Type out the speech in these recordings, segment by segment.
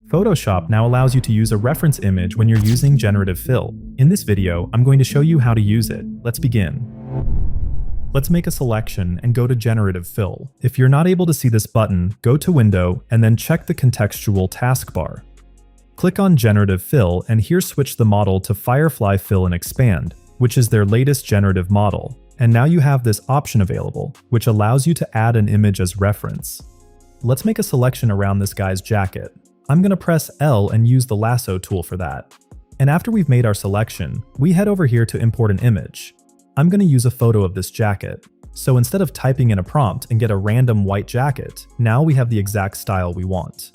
Photoshop now allows you to use a reference image when you're using Generative Fill. In this video, I'm going to show you how to use it. Let's begin. Let's make a selection and go to Generative Fill. If you're not able to see this button, go to Window and then check the contextual taskbar. Click on Generative Fill and here switch the model to Firefly Fill and Expand, which is their latest generative model. And now you have this option available, which allows you to add an image as reference. Let's make a selection around this guy's jacket. I'm going to press L and use the lasso tool for that. And after we've made our selection, we head over here to import an image. I'm going to use a photo of this jacket. So instead of typing in a prompt and get a random white jacket, now we have the exact style we want.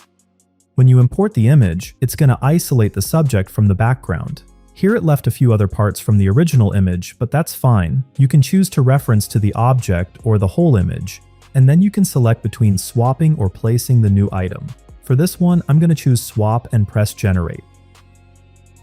When you import the image, it's going to isolate the subject from the background. Here it left a few other parts from the original image, but that's fine. You can choose to reference to the object or the whole image, and then you can select between swapping or placing the new item. For this one, I'm going to choose Swap and press Generate.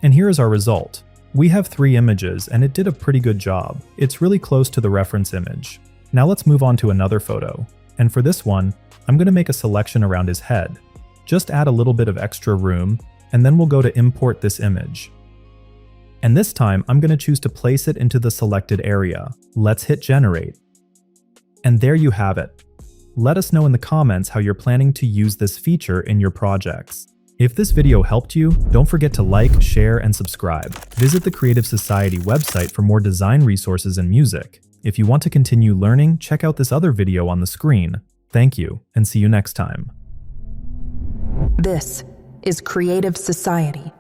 And here is our result. We have 3 images and it did a pretty good job. It's really close to the reference image. Now let's move on to another photo. And for this one, I'm going to make a selection around his head. Just add a little bit of extra room, and then we'll go to import this image. And this time, I'm going to choose to place it into the selected area. Let's hit Generate. And there you have it. Let us know in the comments how you're planning to use this feature in your projects. If this video helped you, don't forget to like, share, and subscribe. Visit the Creative Society website for more design resources and music. If you want to continue learning, check out this other video on the screen. Thank you, and see you next time. This is Creative Society.